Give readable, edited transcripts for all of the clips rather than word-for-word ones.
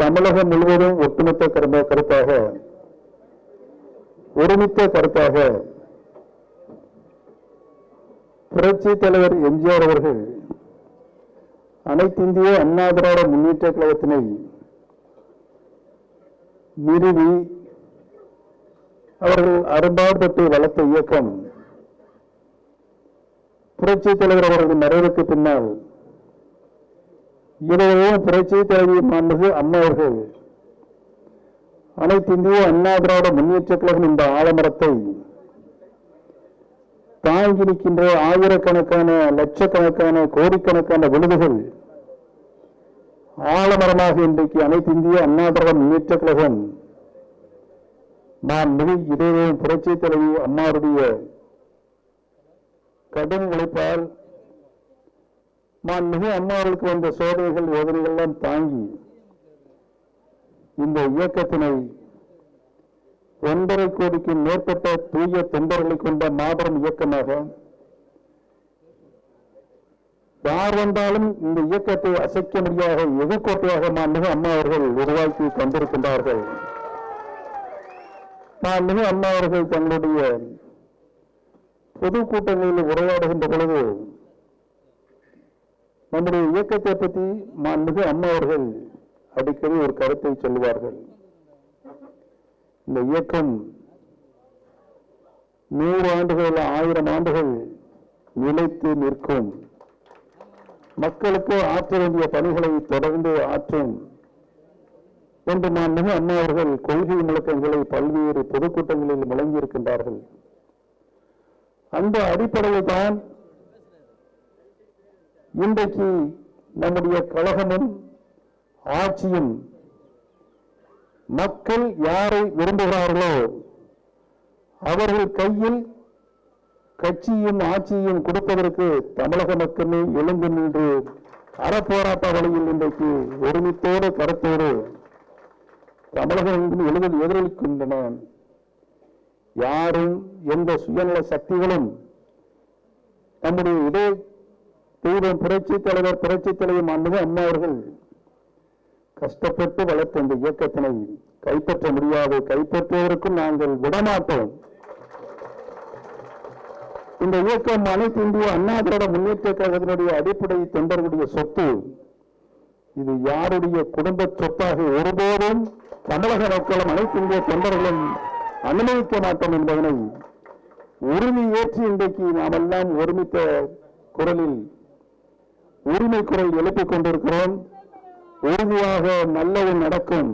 தமிழகம் முழுவதும் ஒட்டுமொத்த கருத்தாக, ஒருமித்த கருத்தாக புரட்சி தலைவர் எம்ஜிஆர் அவர்கள் அனைத்திந்திய அண்ணா திராவிட முன்னேற்ற கழகத்தினை நிறுவி அவர்கள் அரும்பாடுபட்டு வளர்த்த இயக்கம் புரட்சி தலைவர் அவர்கள் மறைவுக்கு பின்னால் இருவரும் புரட்சி தலைவி மாண்புமிகு அம்மா அவர்கள் அனைத்திந்திய அண்ணா திராவிட முன்னேற்ற கழகம் என்ற ஆலமரத்தை தாங்கி நிற்கின்ற ஆயிரக்கணக்கான லட்சக்கணக்கான கோடிக்கணக்கான விழுதுகள் ஆலமரமாக இன்றைக்கு அனைத்திந்திய அண்ணா திராவிட முன்னேற்ற கழகம் மாண்புமிகு இதயம் புரட்சி தலைவி அம்மாவுடைய கடும் உழைப்பால் மாண்புமிகு அம்மாவுக்கு வந்த சோதனைகள் வேதனைகள் எல்லாம் தாங்கி இந்த இயக்கத்தினை 1.5 கோடிக்கும் மேற்பட்ட தூய தொண்டர்களை கொண்ட மாபெரும் இயக்கமாக யார் வந்தாலும் இந்த இயக்கத்தை அசைக்க முடியாத எதிர்கோட்டையாக மாண்புமிகு அம்மா அவர்கள் உருவாக்கி தந்திருக்கின்றார்கள். மாண்புமிகு அம்மா அவர்கள் தங்களுடைய பொதுக்கூட்டங்களில் உரையாடுகின்ற பொழுது நம்முடைய இயக்கத்தை பற்றி மாண்புமிகு அம்மா அவர்கள் அடிக்கடி ஒரு கருத்தை சொல்லுவார்கள். இந்த இயக்கம் 100 ஆண்டுகள் 1000 ஆண்டுகள் நிலைத்து நிற்கும், மக்களுக்கு ஆற்ற வேண்டிய பணிகளை தொடர்ந்து ஆற்றும் என்று மாண்புமிகு அம்மா அவர்கள் கொள்கை முழக்கங்களை பல்வேறு பொதுக்கூட்டங்களில் முழங்கியிருக்கின்றார்கள். அந்த அடிப்படையில் தான் இன்றைக்கு நம்முடைய கழகமும் ஆட்சியும் மக்கள் யாரை விரும்புகிறார்களோ அவர்கள் கையில் கட்சியும் ஆட்சியும் கொடுப்பதற்கு தமிழக மக்களே எழுந்து நின்று அறப்போராட்ட வழியில் இன்றைக்கு ஒருமித்தோடு கருத்தோடு தமிழகம் எதிரொலிக்கின்றன. யாரும் எந்த சுயநல சக்திகளும் நம்முடைய இதே தெய்வம் புரட்சி தலைவர் மாண்புமிகு அம்மா அவர்கள் கஷ்டப்பட்டு வளர்த்த இந்த இயக்கத்தினை கைப்பற்ற முடியாது, கைப்பற்றுவதற்கும் நாங்கள் விடமாட்டோம். இந்த இயக்கம் அனைத்து இந்திய அண்ணா திராவிட முன்னேற்ற கழகத்தினுடைய அடிப்படை தொண்டர்களுடைய சொத்து. இது யாருடைய குடும்ப சொத்தாக ஒருபோதும் தமிழக மக்களும் அனைத்து இந்திய தொண்டர்களும் அனுமதிக்க மாட்டோம் என்பதனை உறுதி ஏற்றி இன்றைக்கு நாம் எல்லாம் ஒருமித்த குரலில் உரிமை குரல் எழுப்பிக் கொண்டிருக்கிறோம். உறுதியாக நல்லது நடக்கும்.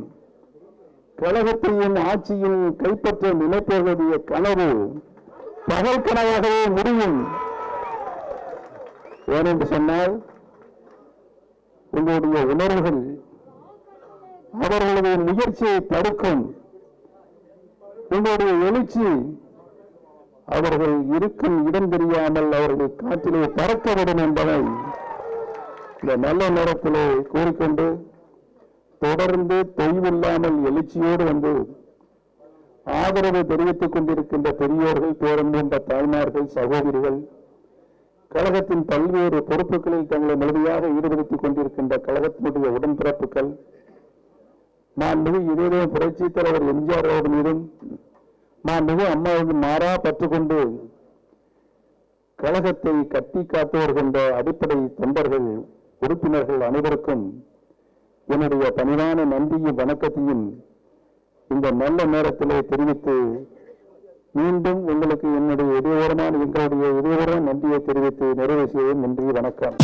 கழகத்தையும் ஆட்சியும் கைப்பற்ற நினைப்பவர்களுடைய கனவு பகல் கனவாகவே முடியும். ஏனென்று சொன்னால் உங்களுடைய உணர்வுகள் அவர்களுடைய முயற்சியை தடுக்கும். உங்களுடைய எழுச்சி அவர்கள் இருக்கும் இடம் தெரியாமல் அவர்கள் காற்றிலே பறக்கவிடும் என்பதை இந்த நல்ல நேரத்திலே கூறிக்கொண்டு தொடர்ந்து தொய்வில்லாமல் எழுச்சியோடு வந்து ஆதரவை தெரிவித்துக் கொண்டிருக்கின்ற பெரியோர்கள், பேரன்புண்ட தாய்மார்கள், சகோதரிகள், கழகத்தின் பல்வேறு பொறுப்புகளில் தங்களை முழுமையாக ஈடுபடுத்திக் கொண்டிருக்கின்ற கழகத்தினுடைய உடன்பிறப்புகள், மாண்புமிகு இதயம் புரட்சி தலைவர் எம்ஜிஆர் அவர்கள் மீதும் மாண்புமிகு அம்மாவுக்கு மாறா பற்றுக்கொண்டு கழகத்தை கட்டி காத்து வருகின்ற அடிப்படை தொண்டர்கள், உறுப்பினர்கள் அனைவருக்கும் என்னுடைய பணிவான நன்றியும் வணக்கத்தையும் இந்த நல்ல நேரத்திலே தெரிவித்து மீண்டும் உங்களுக்கு எங்களுடைய இதயபூர்வமான நன்றியை தெரிவித்து நிறைவு செய்வேன். நன்றி, வணக்கம்.